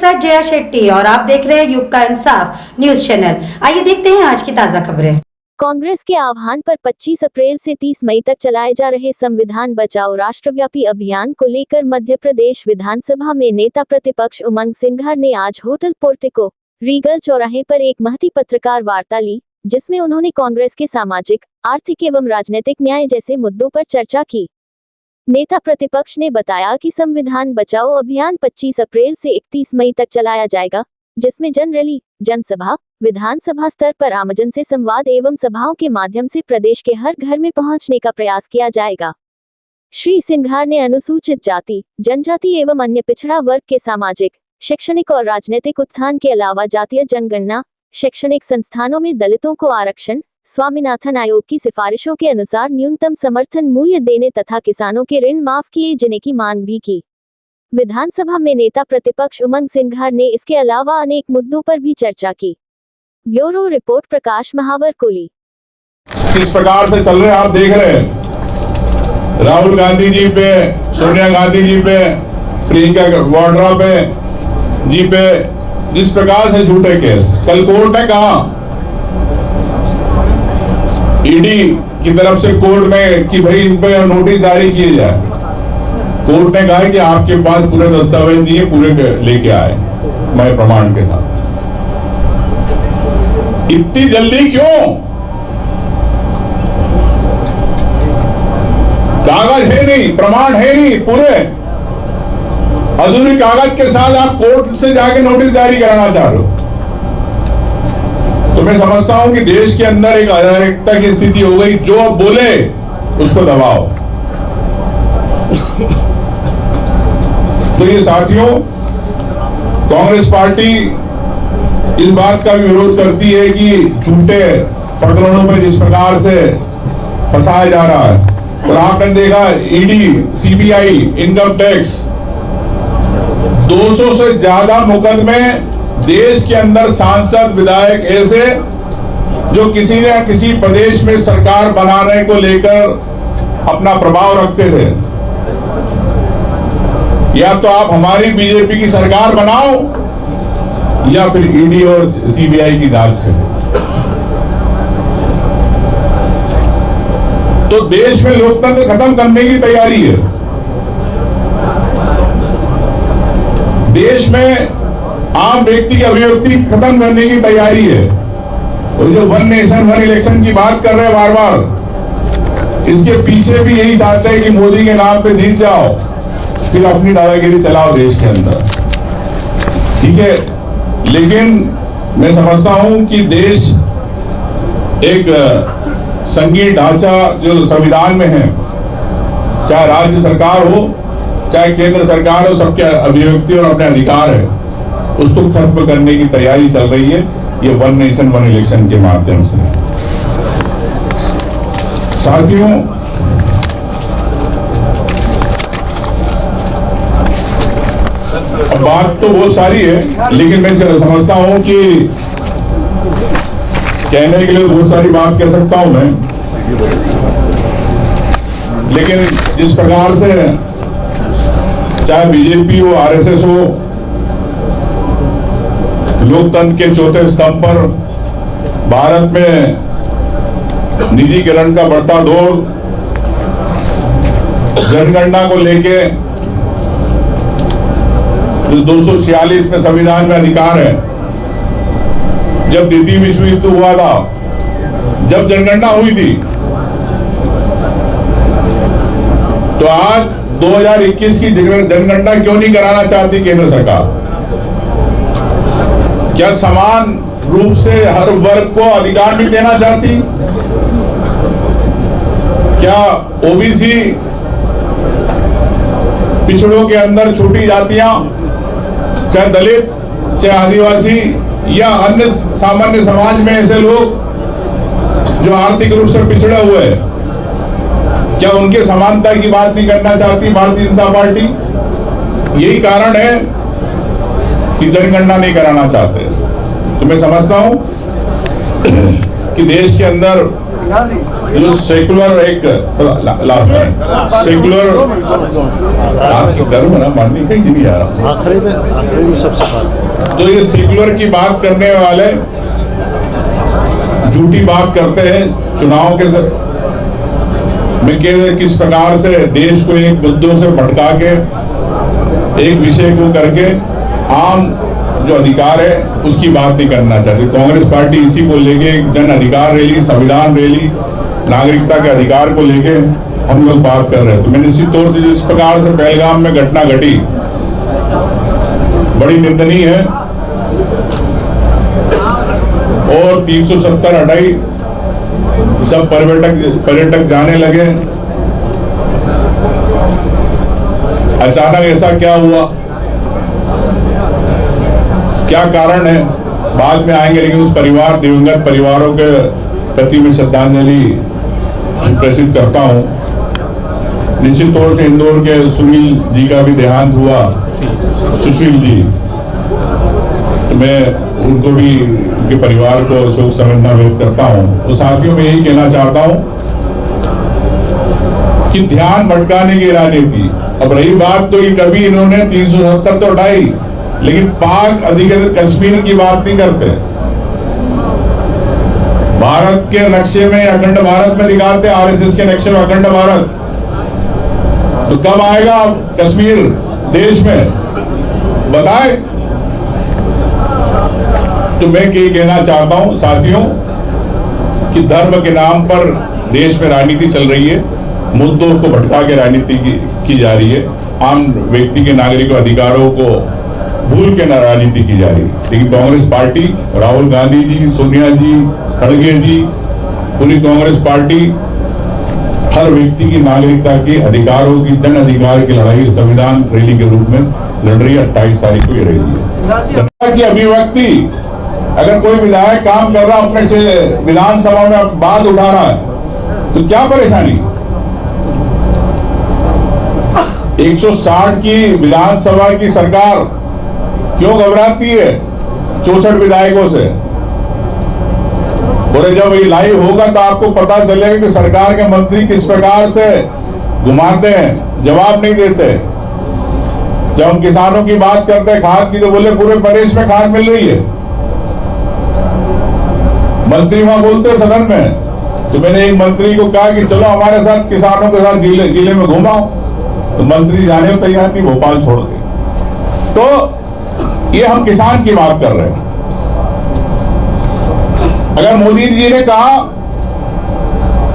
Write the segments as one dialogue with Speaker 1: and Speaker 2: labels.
Speaker 1: साथ जया शेट्टी और आप देख रहे हैं युग का इंसाफ न्यूज चैनल। आइए देखते हैं आज की ताजा खबरें।
Speaker 2: कांग्रेस के आह्वान पर 25 अप्रैल से 30 मई तक चलाए जा रहे संविधान बचाओ राष्ट्रव्यापी अभियान को लेकर मध्य प्रदेश विधानसभा में नेता प्रतिपक्ष उमंग सिंघार ने आज होटल पोर्टिको रीगल चौराहे पर एक महती पत्रकार वार्ता ली, जिसमें उन्होंने कांग्रेस के सामाजिक, आर्थिक एवं राजनीतिक न्याय जैसे मुद्दों पर चर्चा की। नेता प्रतिपक्ष ने बताया कि संविधान बचाओ अभियान 25 अप्रैल से 31 मई तक चलाया जाएगा, जिसमें जन रैली, जनसभा, विधानसभा स्तर पर आमजन से संवाद एवं सभाओं के माध्यम से प्रदेश के हर घर में पहुंचने का प्रयास किया जाएगा। श्री सिंघार ने अनुसूचित जाति, जनजाति एवं अन्य पिछड़ा वर्ग के सामाजिक, शैक्षणिक और राजनीतिक उत्थान के अलावा जातीय जनगणना, शैक्षणिक संस्थानों में दलितों को आरक्षण, स्वामीनाथन आयोग की सिफारिशों के अनुसार न्यूनतम समर्थन मूल्य देने तथा किसानों के ऋण माफ किए जाने की मांग भी की। विधानसभा में नेता प्रतिपक्ष उमंग सिंघार ने इसके अलावा अनेक मुद्दों पर भी चर्चा की। ब्यूरो रिपोर्ट प्रकाश महावर कोली।
Speaker 3: किस प्रकार से चल रहे आप देख रहे हैं, राहुल गांधी जी पे, सोनिया गांधी जी पे, प्रियंका वाड्रा पे जी पे जिस प्रकार से झूठे केस। कल कोर्ट ने कहा, ईडी की तरफ से कोर्ट में कि भाई इन पे नोटिस जारी किए जाए। कोर्ट ने कहा कि आपके पास पूरे दस्तावेज दिए, पूरे लेके आए मैं प्रमाण के साथ। इतनी जल्दी क्यों? कागज है नहीं, प्रमाण है नहीं, पूरे अधूरी कागज के साथ आप कोर्ट से जाके नोटिस जारी कराना चाह रहे हो। तो मैं समझता हूं कि देश के अंदर एक अराजकता की स्थिति हो गई। जो अब बोले उसको दबाओ। तो ये साथियों, कांग्रेस पार्टी इस बात का विरोध करती है कि झूठे प्रकरणों में जिस प्रकार से फंसाया जा रहा है। और आपने देखा ईडी, सीबीआई, इनकम टैक्स 200 से ज्यादा मुकदमे देश के अंदर सांसद, विधायक ऐसे जो किसी न किसी प्रदेश में सरकार बनाने को लेकर अपना प्रभाव रखते थे। या तो आप हमारी बीजेपी की सरकार बनाओ या फिर ईडी और सीबीआई की जांच से। तो देश में लोकतंत्र खत्म करने की तैयारी है। देश में आम व्यक्ति की अभिव्यक्ति खत्म करने की तैयारी है। और जो वन नेशन वन इलेक्शन की बात कर रहे हैं बार बार, इसके पीछे भी यही चाहते हैं कि मोदी के नाम पे जीत जाओ, फिर अपनी दादागिरी चलाओ देश के अंदर। ठीक है, लेकिन मैं समझता हूं कि देश एक संघीय ढांचा जो संविधान में है, चाहे राज्य सरकार हो चाहे केंद्र सरकार हो, सबके अभिव्यक्ति और अपने अधिकार है, उसको खत्म करने की तैयारी चल रही है ये वन नेशन वन इलेक्शन के माध्यम से। साथियों, बात तो बहुत सारी है, लेकिन मैं समझता हूं कि कहने के लिए बहुत सारी बात कह सकता हूं मैं, लेकिन जिस प्रकार से चाहे बीजेपी हो, आरएसएस हो, लोकतंत्र के चौथे स्तंभ पर भारत में निजीकरण का बढ़ता दौर, जनगणना को लेके जो 246 में संविधान में अधिकार है, जब द्वितीय विश्व युद्ध हुआ था, जब जनगणना हुई थी, तो आज 2021 की जनगणना क्यों नहीं कराना चाहती केंद्र सरकार? क्या समान रूप से हर वर्ग को अधिकार नहीं देना चाहती? क्या ओबीसी, पिछड़ों के अंदर छोटी जातियां, चाहे दलित, चाहे आदिवासी या अन्य सामान्य समाज में ऐसे लोग जो आर्थिक रूप से पिछड़े हुए हैं, क्या उनके समानता की बात नहीं करना चाहती भारतीय जनता पार्टी? यही कारण है कि जनगणना नहीं कराना चाहते। तो मैं समझता हूं कि देश के अंदर जो सेकुलर एक सेकुलर ना माननी कहीं नहीं आ रहा,
Speaker 4: आखिरी में सबसे बात।
Speaker 3: तो ये सेकुलर की बात करने वाले झूठी बात करते हैं चुनाव के में किस प्रकार से देश को एक मुद्दों से भटका के एक विषय को करके आम जो अधिकार है उसकी बात नहीं करना चाहती। कांग्रेस पार्टी इसी को लेके जन अधिकार रैली, संविधान रैली, नागरिकता के अधिकार को लेके हम लोग बात कर रहे हैं। तो मैं निश्चित तौर से जिस प्रकार से पहलगाम में घटना घटी बड़ी निंदनीय है और 370 हटाई, सब पर्यटक जाने लगे। अचानक ऐसा क्या हुआ, क्या कारण है, बाद में आएंगे, लेकिन उस परिवार, दिवंगत परिवारों के प्रति मैं श्रद्धांजलि प्रेषित करता हूं। निश्चित तौर से इंदौर के सुनील जी का भी देहांत हुआ, सुशील जी, तो मैं उनको भी, उनके परिवार को शोक संवेदना व्यक्त करता हूं। तो साथियों में यही कहना चाहता हूं कि ध्यान भटकाने की राजनीति। अब रही बात तो ये कभी इन्होंने 370 तो हटाई, लेकिन पाक अधिकृत कश्मीर की बात नहीं करते। भारत के नक्शे में, अखंड भारत में दिखाते, आरएसएस के नक्शे में अखंड भारत, तो कब आएगा कश्मीर देश में, बताए। तो मैं ये कहना चाहता हूं साथियों कि धर्म के नाम पर देश में राजनीति चल रही है, मुद्दों को भटका के राजनीति की जा रही है, आम व्यक्ति के नागरिक अधिकारों को भूल के राजनीति की जा रही है। लेकिन कांग्रेस पार्टी, राहुल गांधी जी, सोनिया जी, खड़गे जी, पूरी कांग्रेस पार्टी हर व्यक्ति की नागरिकता के अधिकारों की, जन अधिकार की लड़ाई संविधान रैली के रूप में लड़ रही है। 28 तारीख को ये रही है की अभिव्यक्ति। अगर कोई विधायक काम कर रहा, अपने से विधानसभा में बात उठा रहा है, तो क्या परेशानी? 160 की विधानसभा की सरकार क्यों घबराती है 64 विधायकों से? बोले जब ये लाइव होगा तो आपको पता चलेगा कि सरकार के मंत्री किस प्रकार से घुमाते हैं, जवाब नहीं देते। जब हम किसानों की बात करते हैं खाद की, तो बोले पूरे प्रदेश में खाद मिल रही है। मंत्री वहां बोलते सदन में, तो मैंने एक मंत्री को कहा कि चलो हमारे साथ किसानों के साथ जिले में घुमाओ, तो मंत्री जाने को तैयार नहीं, भोपाल छोड़ गए। तो ये हम किसान की बात कर रहे हैं। अगर मोदी जी ने कहा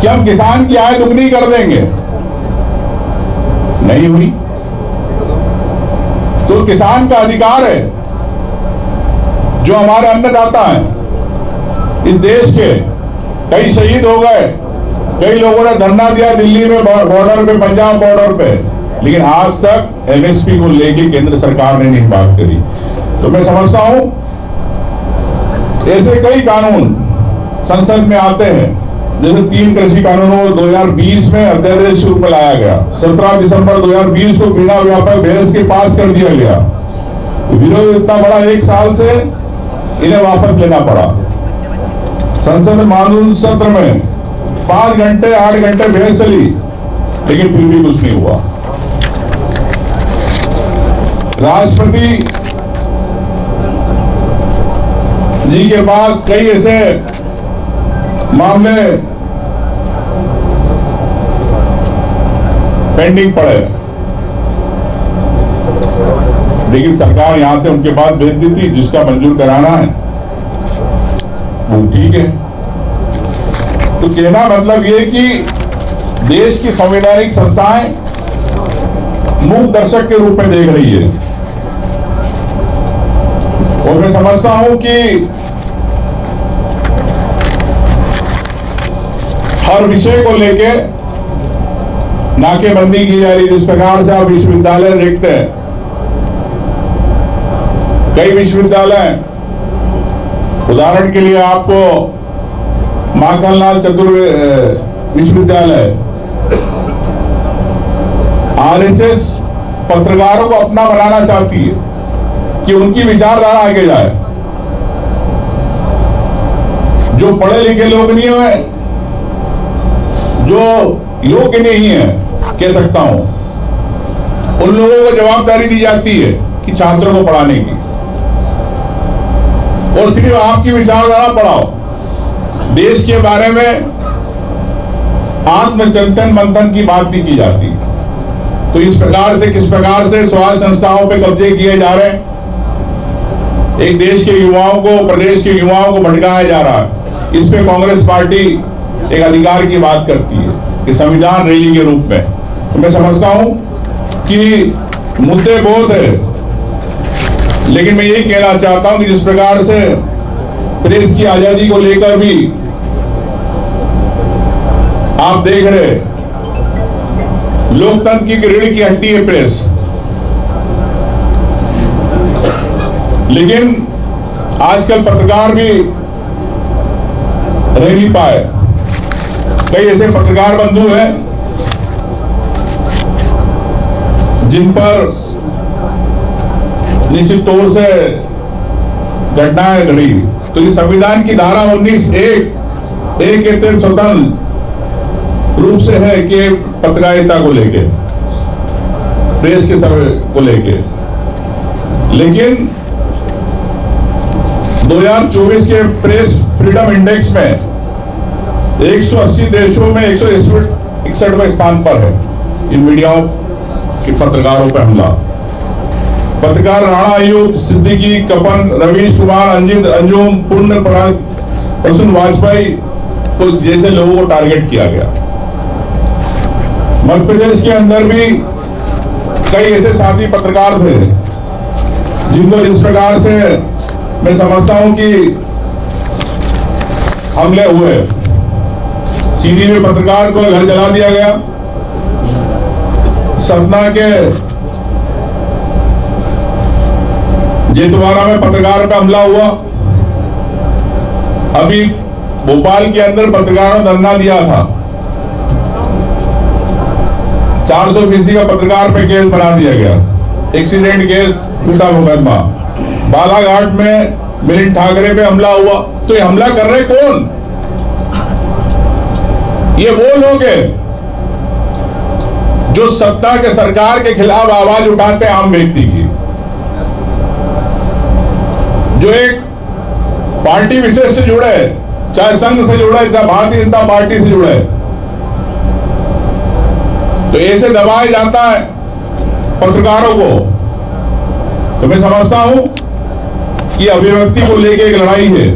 Speaker 3: कि हम किसान की आय दुगनी कर देंगे, नहीं हुई, तो किसान का अधिकार है, जो हमारे अन्नदाता हैं इस देश के, कई शहीद हो गए, कई लोगों ने धरना दिया दिल्ली में बॉर्डर पे, पंजाब बॉर्डर पे, लेकिन आज तक एमएसपी को लेके केंद्र सरकार ने नहीं बात करी। तो मैं समझता हूं ऐसे कई कानून संसद में आते हैं, जैसे 3 कृषि कानूनों को 2020 में अध्यादेश रूप में लाया गया, 17 दिसंबर 2020 को बिना व्यापक बहस के पास कर दिया गया। विरोध इतना बड़ा, 1 साल से इन्हें वापस लेना पड़ा। संसद मानसून सत्र में 5 घंटे 8 घंटे बहस चली, लेकिन फिर भी कुछ नहीं हुआ। राष्ट्रपति जी के पास कई ऐसे मामले पेंडिंग पड़े, लेकिन सरकार यहां से उनके पास भेज दी थी, जिसका मंजूर कराना है वो ठीक है। तो कहना मतलब ये कि देश की संवैधानिक संस्थाएं मूक दर्शक के रूप में देख रही है, और मैं समझता हूं कि हर विषय को लेके नाकेबंदी की जा रही। जिस प्रकार से आप विश्वविद्यालय देखते हैं, कई विश्वविद्यालय, उदाहरण के लिए आपको माखनलाल चतुर्वेदी विश्वविद्यालय, आरएसएस पत्रकारों को अपना बनाना चाहती है कि उनकी विचारधारा आगे जाए। जो पढ़े लिखे लोग नहीं हुए, जो योग्य नहीं है, कह सकता हूं, उन लोगों को जवाबदारी दी जाती है कि छात्रों को पढ़ाने की, और सिर्फ आपकी विचारधारा पढ़ाओ। देश के बारे में आत्मचिंतन मंथन की बात नहीं की जाती। तो इस प्रकार से, किस प्रकार से स्वास्थ्य संस्थाओं पे कब्जे किए जा रहे हैं, एक देश के युवाओं को, प्रदेश के युवाओं को भटकाया जा रहा है। इस पे कांग्रेस पार्टी एक अधिकार की बात करती है कि संविधान रैली के रूप में। तो मैं समझता हूं कि मुद्दे बहुत है, लेकिन मैं यही कहना चाहता हूं कि जिस प्रकार से प्रेस की आजादी को लेकर भी आप देख रहे, लोकतंत्र की रीढ़ की हड्डी है प्रेस, लेकिन आजकल पत्रकार भी रह नहीं पाए। कई ऐसे पत्रकार बंधु हैं जिन पर निश्चित तौर से घटनाएं घड़ी। तो ये संविधान की धारा 19(1) के तहत स्वतंत्र रूप से है कि पत्रकारिता को लेके, प्रेस के समय को लेके, लेकिन 2024 के प्रेस फ्रीडम इंडेक्स में 180 देशों में 161वें स्थान पर है इन मीडियाओं के पत्रकारों पर हमला। पत्रकार राणा अयूब सिद्दीकी, कपन, रवीश कुमार, अंजित, अंजुम, पूर्ण प्रसून वाजपेयी को जैसे लोगों को टारगेट किया गया। मध्य प्रदेश के अंदर भी कई ऐसे साथी पत्रकार थे जिनको इस प्रकार से मैं समझता हूं कि हमले हुए। सीधी में पत्रकार को घर जला दिया गया। सतना के जेतवाड़ा में पत्रकार पर हमला हुआ। अभी भोपाल के अंदर पत्रकारों ने धरना दिया था, 400 का पत्रकार पे केस बना दिया गया, एक्सीडेंट केस, झूठा मुकदमा। बालाघाट में मिलिंद ठाकरे पे हमला हुआ। तो ये हमला कर रहे कौन? ये वो लोग हैं जो सत्ता के, सरकार के खिलाफ आवाज उठाते हैं आम व्यक्ति की, जो एक पार्टी विशेष से जुड़े, चाहे संघ से जुड़े, चाहे भारतीय जनता पार्टी से जुड़े, तो ऐसे दबाया जाता है पत्रकारों को। तो मैं समझता हूं कि अभिव्यक्ति को लेकर एक लड़ाई है।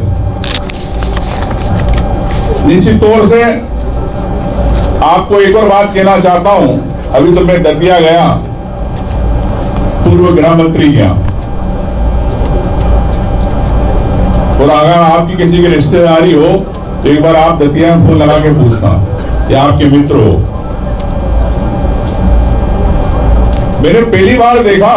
Speaker 3: निश्चित तौर से आपको एक और बात कहना चाहता हूं। अभी तो मैं दतिया गया, पूर्व गृह मंत्री गया, और अगर आपकी किसी की रिश्तेदारी हो तो एक बार आप दतिया में फोन लगा के पूछना, या आपके मित्र हो। मैंने पहली बार देखा